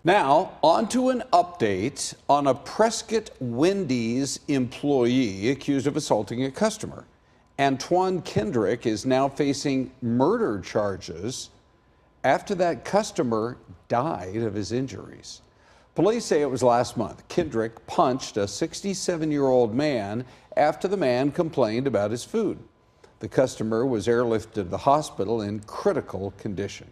Now, on to an update on a Prescott Wendy's employee accused of assaulting a customer. Antoine Kendrick is now facing murder charges after that customer died of his injuries. Police say it was last month. Kendrick punched a 67-year-old man after the man complained about his food. The customer was airlifted to the hospital in critical condition.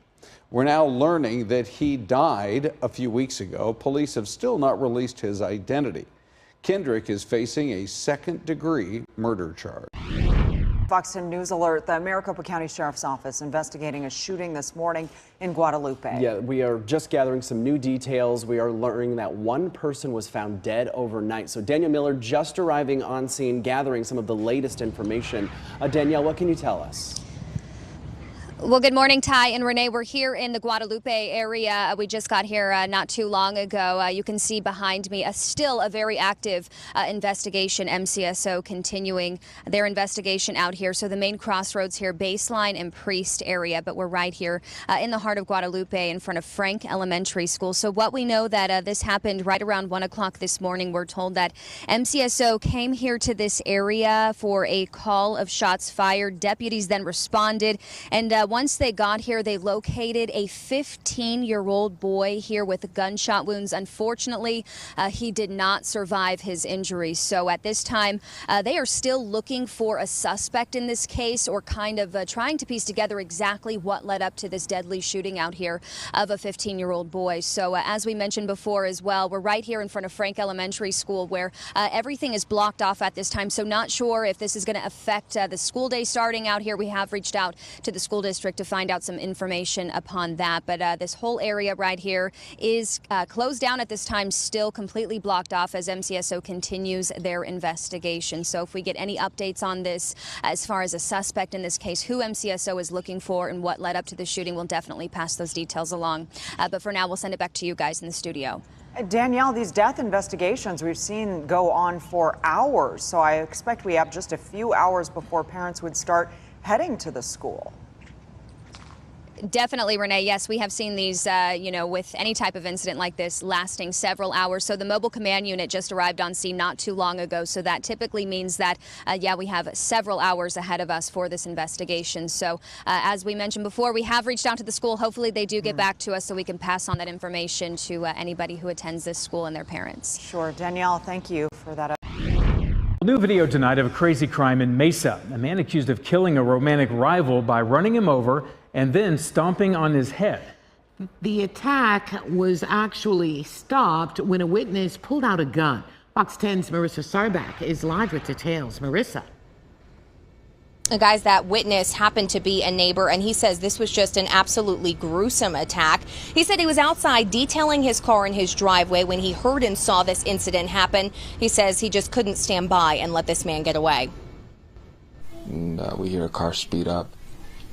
We're now learning that he died a few weeks ago. Police have still not released his identity. Kendrick is facing a second-degree murder charge. Fox 10 News alert. The Maricopa County Sheriff's Office investigating a shooting this morning in Guadalupe. Yeah, we are just gathering some new details. We are learning that one person was found dead overnight. So Danielle Miller just arriving on scene, gathering some of the latest information. Danielle, what can you tell us? Well, good morning, Ty and Renee. We're here in the Guadalupe area. We just got here not too long ago. You can see behind me still a very active investigation. MCSO continuing their investigation out here. So the main crossroads here, Baseline and Priest area, but we're right here in the heart of Guadalupe in front of Frank Elementary School. So what we know that this happened right around 1 o'clock this morning. We're told that MCSO came here to this area for a call of shots fired. Deputies then responded, and once they got here, they located a 15-year-old boy here with gunshot wounds. Unfortunately, he did not survive his injuries. So at this time, they are still looking for a suspect in this case, or kind of trying to piece together exactly what led up to this deadly shooting out here of a 15-year-old boy. So as we mentioned before as well, we're right here in front of Frank Elementary School, where everything is blocked off at this time. So not sure if this is going to affect the school day starting out here. We have reached out to the school district to find out some information upon that. But this whole area right here is closed down at this time, still completely blocked off as MCSO continues their investigation. So if we get any updates on this, as far as a suspect in this case, who MCSO is looking for and what led up to the shooting, we'll definitely pass those details along. But for now, we'll send it back to you guys in the studio. Danielle, these death investigations we've seen go on for hours. So I expect we have just a few hours before parents would start heading to the school. Definitely, Renee. Yes, we have seen these, with any type of incident like this lasting several hours. So the mobile command unit just arrived on scene not too long ago. So that typically means that, we have several hours ahead of us for this investigation. So as we mentioned before, we have reached out to the school. Hopefully they do get back to us so we can pass on that information to anybody who attends this school and their parents. Sure. Danielle, thank you for that. New video tonight of a crazy crime in Mesa. A man accused of killing a romantic rival by running him over and then stomping on his head. The attack was actually stopped when a witness pulled out a gun. Fox 10's Marissa Sarbak is live with details. Marissa. Guys, that witness happened to be a neighbor, and he says this was just an absolutely gruesome attack. He said he was outside detailing his car in his driveway when he heard and saw this incident happen. He says he just couldn't stand by and let this man get away. And we hear a car speed up,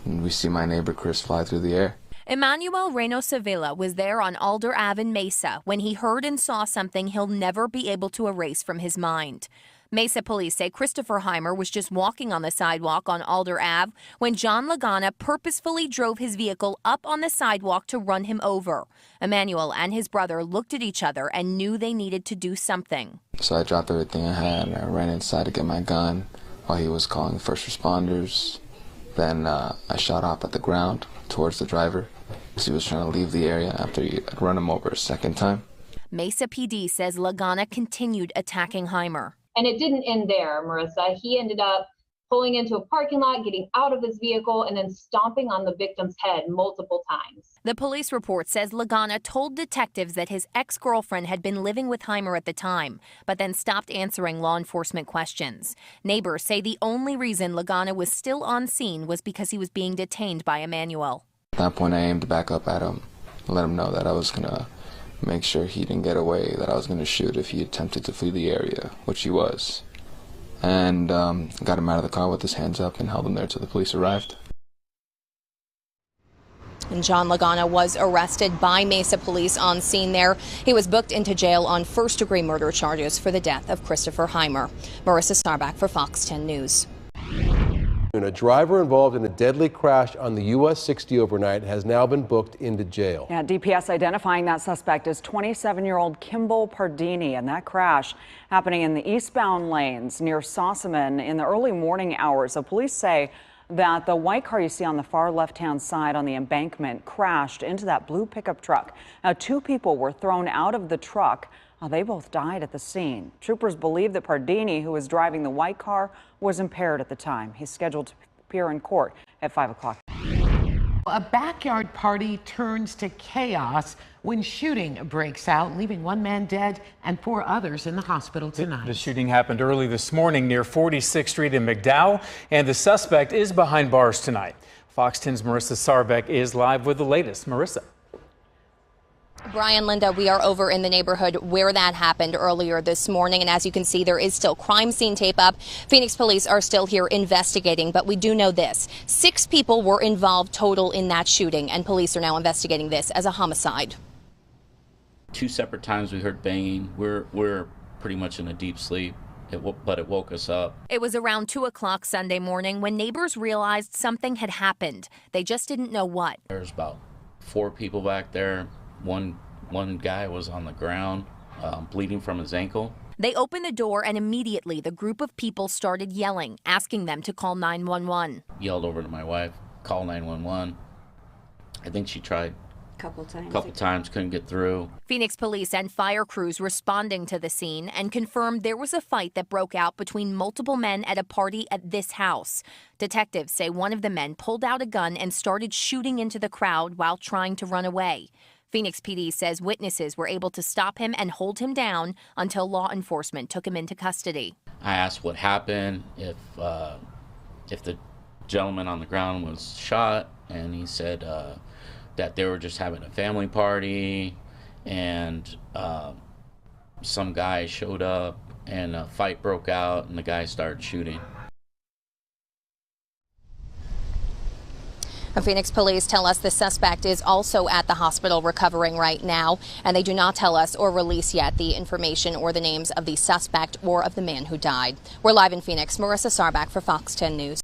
and we see my neighbor Chris fly through the air. Emmanuel Reno Sevilla was there on Alder Ave in Mesa when he heard and saw something he'll never be able to erase from his mind. Mesa police say Christopher Heimer was just walking on the sidewalk on Alder Ave when John Lagana purposefully drove his vehicle up on the sidewalk to run him over. Emmanuel and his brother looked at each other and knew they needed to do something. So I dropped everything I had and I ran inside to get my gun while he was calling first responders. Then I shot off at the ground towards the driver because he was trying to leave the area after he had run him over a second time. Mesa PD says Lagana continued attacking Heimer. And it didn't end there, Marissa. He ended up pulling into a parking lot, getting out of his vehicle, and then stomping on the victim's head multiple times. The police report says Lagana told detectives that his ex-girlfriend had been living with Heimer at the time, but then stopped answering law enforcement questions. Neighbors say the only reason Lagana was still on scene was because he was being detained by Emmanuel. At that point, I aimed back up at him, let him know that I was going to make sure he didn't get away, that I was going to shoot if he attempted to flee the area, which he was. And got him out of the car with his hands up and held him there till the police arrived. And John Lagana was arrested by Mesa police on scene there. He was booked into jail on first-degree murder charges for the death of Christopher Heimer. Marissa Sarbak for Fox 10 News. enforcement. A driver involved in a deadly crash on the US 60 overnight has now been booked into jail. Yeah, DPS identifying that suspect as 27-year-old Kimball Pardini, and that crash happening in the eastbound lanes near Sossaman in the early morning hours. So police say that the white car you see on the far left-hand side on the embankment crashed into that blue pickup truck. Now, 2 people were thrown out of the truck. They both died at the scene. Troopers believe that Pardini, who was driving the white car, was impaired at the time. He's scheduled to appear in court at 5 o'clock. A backyard party turns to chaos when shooting breaks out, leaving 1 man dead and 4 others in the hospital tonight. The shooting happened early this morning near 46th Street in McDowell, and the suspect is behind bars tonight. Fox 10's Marissa Sarbeck is live with the latest. Marissa. Brian, Linda, we are over in the neighborhood where that happened earlier this morning. And as you can see, there is still crime scene tape up. Phoenix police are still here investigating. But we do know this. 6 people were involved total in that shooting, and police are now investigating this as a homicide. 2 separate times we heard banging. We're pretty much in a deep sleep, but it woke us up. It was around 2 o'clock Sunday morning when neighbors realized something had happened. They just didn't know what. There's about 4 people back there. One guy was on the ground, bleeding from his ankle. They opened the door, and immediately the group of people started yelling, asking them to call 911. Yelled over to my wife, call 911. I think she tried a couple times, couldn't get through. Phoenix police and fire crews responding to the scene and confirmed there was a fight that broke out between multiple men at a party at this house. Detectives say one of the men pulled out a gun and started shooting into the crowd while trying to run away. Phoenix PD says witnesses were able to stop him and hold him down until law enforcement took him into custody. I asked what happened, if the gentleman on the ground was shot, and he said that they were just having a family party, and some guy showed up, and a fight broke out, and the guy started shooting. Phoenix police tell us the suspect is also at the hospital recovering right now, and they do not tell us or release yet the information or the names of the suspect or of the man who died. We're live in Phoenix. Marissa Sarbeck for Fox 10 News.